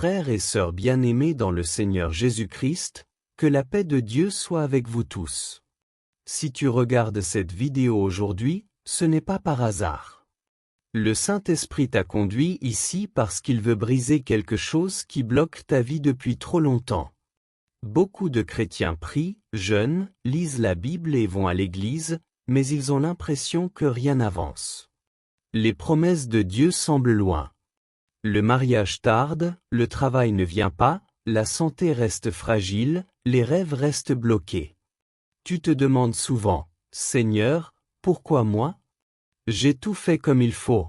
Frères et sœurs bien-aimés dans le Seigneur Jésus-Christ, que la paix de Dieu soit avec vous tous. Si tu regardes cette vidéo aujourd'hui, ce n'est pas par hasard. Le Saint-Esprit t'a conduit ici parce qu'il veut briser quelque chose qui bloque ta vie depuis trop longtemps. Beaucoup de chrétiens prient, jeûnent, lisent la Bible et vont à l'église, mais ils ont l'impression que rien n'avance. Les promesses de Dieu semblent loin. Le mariage tarde, le travail ne vient pas, la santé reste fragile, les rêves restent bloqués. Tu te demandes souvent, « Seigneur, pourquoi moi ? J'ai tout fait comme il faut. »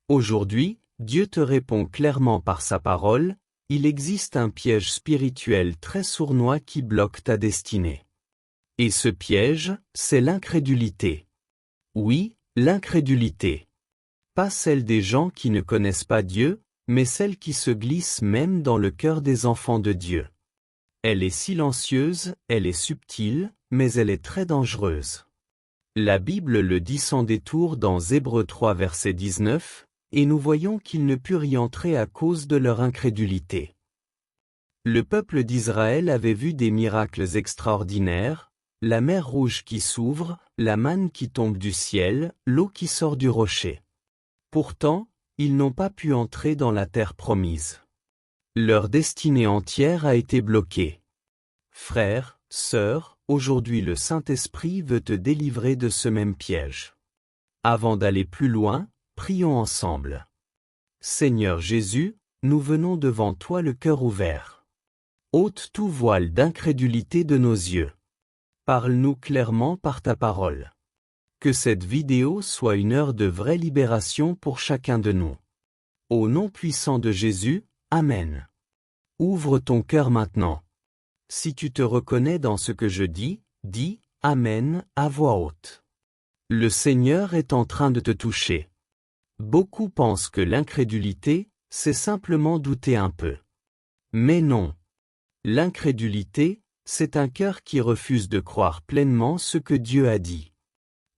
Aujourd'hui, Dieu te répond clairement par sa parole, il existe un piège spirituel très sournois qui bloque ta destinée. Et ce piège, c'est l'incrédulité. Oui, l'incrédulité. Pas celle des gens qui ne connaissent pas Dieu, mais celle qui se glisse même dans le cœur des enfants de Dieu. Elle est silencieuse, elle est subtile, mais elle est très dangereuse. La Bible le dit sans détour dans Hébreux 3 verset 19, et nous voyons qu'ils ne purent y entrer à cause de leur incrédulité. Le peuple d'Israël avait vu des miracles extraordinaires, la mer Rouge qui s'ouvre, la manne qui tombe du ciel, l'eau qui sort du rocher. Pourtant, ils n'ont pas pu entrer dans la terre promise. Leur destinée entière a été bloquée. Frères, sœurs, aujourd'hui le Saint-Esprit veut te délivrer de ce même piège. Avant d'aller plus loin, prions ensemble. Seigneur Jésus, nous venons devant toi le cœur ouvert. Ôte tout voile d'incrédulité de nos yeux. Parle-nous clairement par ta parole. Que cette vidéo soit une heure de vraie libération pour chacun de nous. Au nom puissant de Jésus, Amen. Ouvre ton cœur maintenant. Si tu te reconnais dans ce que je dis, dis « Amen » à voix haute. Le Seigneur est en train de te toucher. Beaucoup pensent que l'incrédulité, c'est simplement douter un peu. Mais non. L'incrédulité, c'est un cœur qui refuse de croire pleinement ce que Dieu a dit.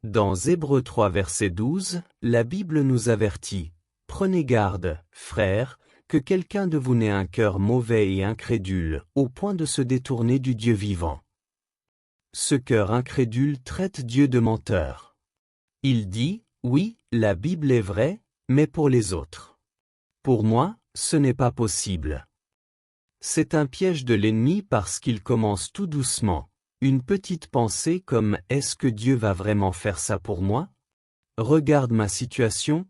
Dans Hébreux 3 verset 12, la Bible nous avertit « Prenez garde, frères, que quelqu'un de vous n'ait un cœur mauvais et incrédule, au point de se détourner du Dieu vivant. » Ce cœur incrédule traite Dieu de menteur. Il dit « Oui, la Bible est vraie, mais pour les autres. Pour moi, ce n'est pas possible. » C'est un piège de l'ennemi parce qu'il commence tout doucement. Une petite pensée comme « Est-ce que Dieu va vraiment faire ça pour moi ? Regarde ma situation. »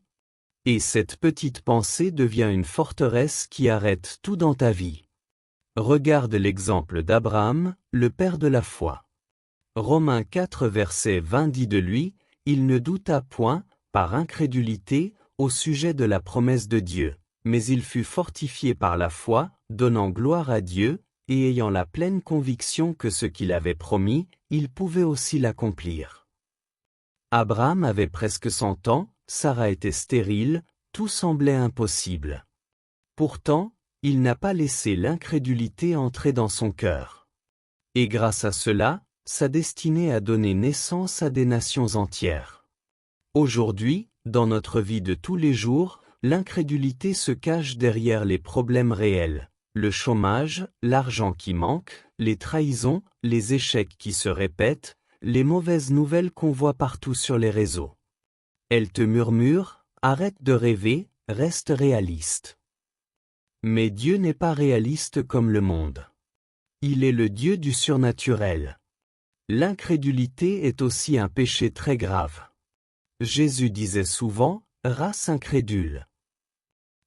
Et cette petite pensée devient une forteresse qui arrête tout dans ta vie. Regarde l'exemple d'Abraham, le père de la foi. Romains 4 verset 20 dit de lui, « Il ne douta point, par incrédulité, au sujet de la promesse de Dieu, mais il fut fortifié par la foi, donnant gloire à Dieu, et ayant la pleine conviction que ce qu'il avait promis, il pouvait aussi l'accomplir. » Abraham avait presque 100 ans, Sarah était stérile, tout semblait impossible. Pourtant, il n'a pas laissé l'incrédulité entrer dans son cœur. Et grâce à cela, sa destinée a donné naissance à des nations entières. Aujourd'hui, dans notre vie de tous les jours, l'incrédulité se cache derrière les problèmes réels. Le chômage, l'argent qui manque, les trahisons, les échecs qui se répètent, les mauvaises nouvelles qu'on voit partout sur les réseaux. Elle te murmure, arrête de rêver, reste réaliste. Mais Dieu n'est pas réaliste comme le monde. Il est le Dieu du surnaturel. L'incrédulité est aussi un péché très grave. Jésus disait souvent, « Race incrédule ».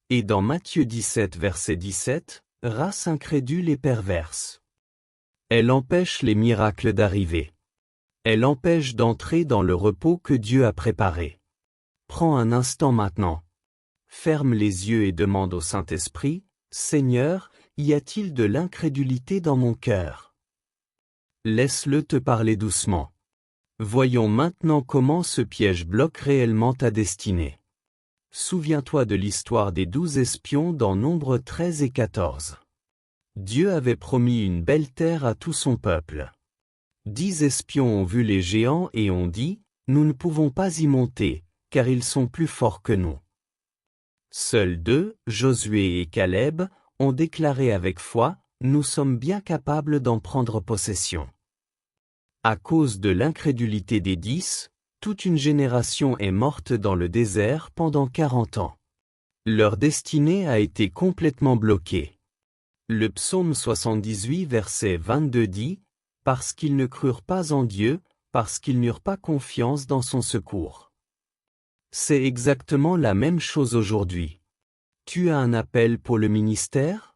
Et dans Matthieu 17 verset 17, « Race incrédule et perverse ». Elle empêche les miracles d'arriver. Elle empêche d'entrer dans le repos que Dieu a préparé. Prends un instant maintenant. Ferme les yeux et demande au Saint-Esprit, « Seigneur, y a-t-il de l'incrédulité dans mon cœur ?» Laisse-le te parler doucement. Voyons maintenant comment ce piège bloque réellement ta destinée. Souviens-toi de l'histoire des 12 espions dans Nombre 13 et 14. Dieu avait promis une belle terre à tout son peuple. 10 espions ont vu les géants et ont dit, « Nous ne pouvons pas y monter, car ils sont plus forts que nous. » Seuls 2, Josué et Caleb, ont déclaré avec foi, nous sommes bien capables d'en prendre possession. À cause de l'incrédulité des 10, toute une génération est morte dans le désert pendant 40 ans. Leur destinée a été complètement bloquée. Le psaume 78 verset 22 dit, « Parce qu'ils ne crurent pas en Dieu, parce qu'ils n'eurent pas confiance dans son secours. » C'est exactement la même chose aujourd'hui. Tu as un appel pour le ministère?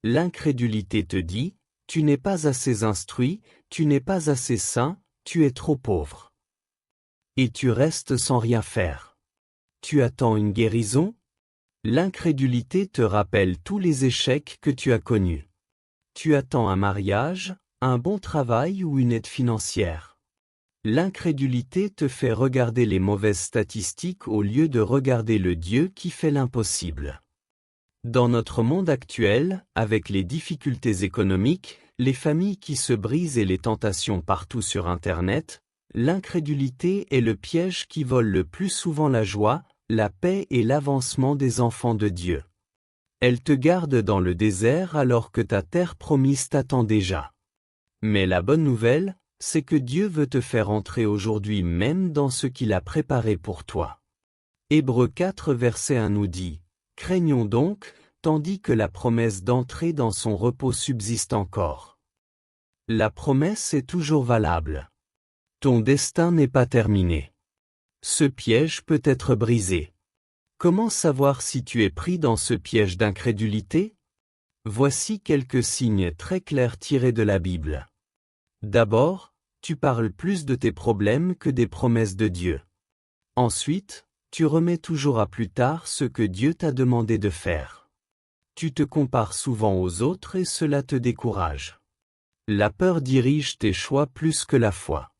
L'incrédulité te dit, tu n'es pas assez instruit, tu n'es pas assez saint, tu es trop pauvre. Et tu restes sans rien faire. Tu attends une guérison? L'incrédulité te rappelle tous les échecs que tu as connus. Tu attends un mariage, un bon travail ou une aide financière. L'incrédulité te fait regarder les mauvaises statistiques au lieu de regarder le Dieu qui fait l'impossible. Dans notre monde actuel, avec les difficultés économiques, les familles qui se brisent et les tentations partout sur Internet, l'incrédulité est le piège qui vole le plus souvent la joie, la paix et l'avancement des enfants de Dieu. Elle te garde dans le désert alors que ta terre promise t'attend déjà. Mais la bonne nouvelle, c'est que Dieu veut te faire entrer aujourd'hui même dans ce qu'il a préparé pour toi. Hébreux 4 verset 1 nous dit, « Craignons donc, tandis que la promesse d'entrer dans son repos subsiste encore. » La promesse est toujours valable. Ton destin n'est pas terminé. Ce piège peut être brisé. Comment savoir si tu es pris dans ce piège d'incrédulité? Voici quelques signes très clairs tirés de la Bible. D'abord, tu parles plus de tes problèmes que des promesses de Dieu. Ensuite, tu remets toujours à plus tard ce que Dieu t'a demandé de faire. Tu te compares souvent aux autres et cela te décourage. La peur dirige tes choix plus que la foi.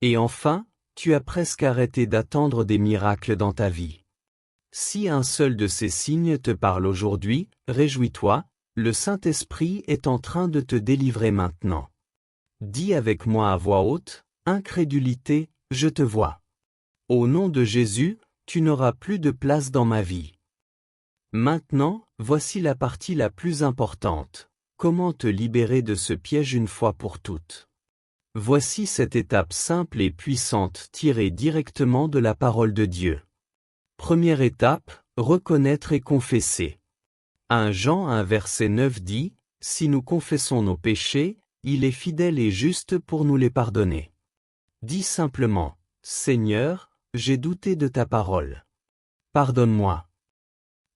Et enfin, tu as presque arrêté d'attendre des miracles dans ta vie. Si un seul de ces signes te parle aujourd'hui, réjouis-toi, le Saint-Esprit est en train de te délivrer maintenant. Dis avec moi à voix haute, incrédulité, je te vois. Au nom de Jésus, tu n'auras plus de place dans ma vie. Maintenant, voici la partie la plus importante. Comment te libérer de ce piège une fois pour toutes? Voici cette étape simple et puissante tirée directement de la parole de Dieu. Première étape, reconnaître et confesser. 1 Jean 1 verset 9 dit, « Si nous confessons nos péchés, il est fidèle et juste pour nous les pardonner. » Dis simplement, « Seigneur, j'ai douté de ta parole. Pardonne-moi. »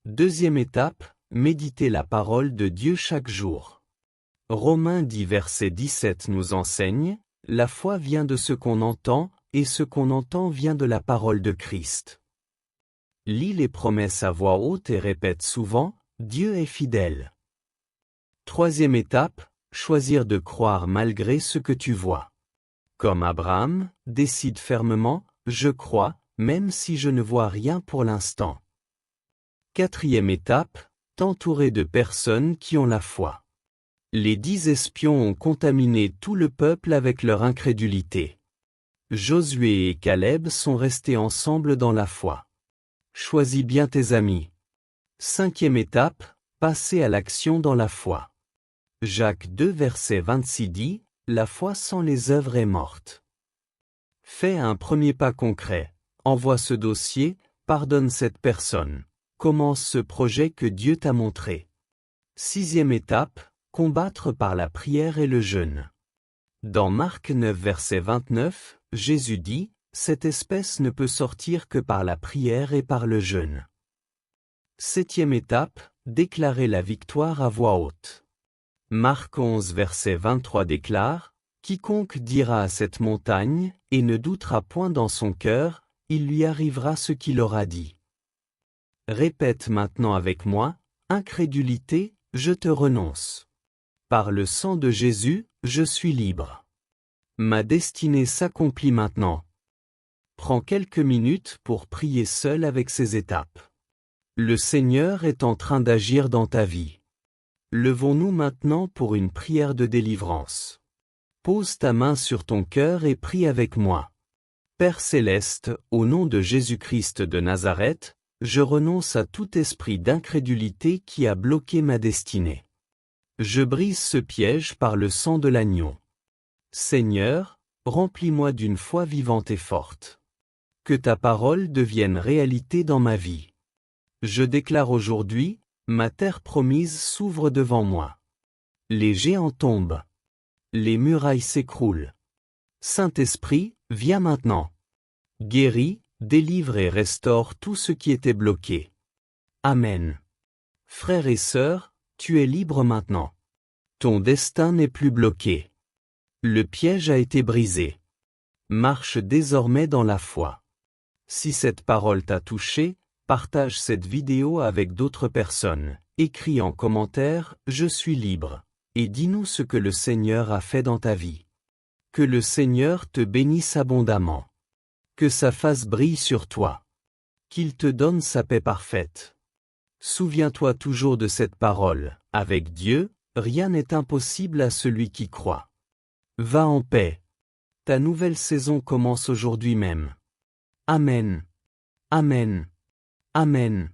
Deuxième étape, méditer la parole de Dieu chaque jour. Romains 10 verset 17 nous enseigne, « La foi vient de ce qu'on entend, et ce qu'on entend vient de la parole de Christ. » Lis les promesses à voix haute et répète souvent, « Dieu est fidèle. » Troisième étape, choisir de croire malgré ce que tu vois. Comme Abraham, décide fermement, « Je crois, même si je ne vois rien pour l'instant. » Quatrième étape, t'entourer de personnes qui ont la foi. Les 10 espions ont contaminé tout le peuple avec leur incrédulité. Josué et Caleb sont restés ensemble dans la foi. Choisis bien tes amis. Cinquième étape, passer à l'action dans la foi. Jacques 2 verset 26 dit, « La foi sans les œuvres est morte. » Fais un premier pas concret. Envoie ce dossier, pardonne cette personne. Commence ce projet que Dieu t'a montré. Sixième étape, combattre par la prière et le jeûne. Dans Marc 9 verset 29, Jésus dit, « Cette espèce ne peut sortir que par la prière et par le jeûne. » Septième étape, déclarer la victoire à voix haute. Marc 11 verset 23 déclare, « Quiconque dira à cette montagne, et ne doutera point dans son cœur, il lui arrivera ce qu'il aura dit. » Répète maintenant avec moi, « Incrédulité, je te renonce. Par le sang de Jésus, je suis libre. Ma destinée s'accomplit maintenant. » Prends quelques minutes pour prier seul avec ces étapes. Le Seigneur est en train d'agir dans ta vie. Levons-nous maintenant pour une prière de délivrance. Pose ta main sur ton cœur et prie avec moi. Père céleste, au nom de Jésus-Christ de Nazareth, Je renonce à tout esprit d'incrédulité qui a bloqué ma destinée. Je brise ce piège par le sang de l'agneau. Seigneur, remplis-moi d'une foi vivante et forte. Que ta parole devienne réalité dans ma vie. Je déclare aujourd'hui, ma terre promise s'ouvre devant moi. Les géants tombent. Les murailles s'écroulent. Saint-Esprit, viens maintenant. Guéris, délivre et restaure tout ce qui était bloqué. Amen. Frères et sœurs, tu es libre maintenant. Ton destin n'est plus bloqué. Le piège a été brisé. Marche désormais dans la foi. Si cette parole t'a touché, partage cette vidéo avec d'autres personnes. Écris en commentaire « Je suis libre » et dis-nous ce que le Seigneur a fait dans ta vie. Que le Seigneur te bénisse abondamment. Que sa face brille sur toi. Qu'il te donne sa paix parfaite. Souviens-toi toujours de cette parole. Avec Dieu, rien n'est impossible à celui qui croit. Va en paix. Ta nouvelle saison commence aujourd'hui même. Amen. Amen. Amen.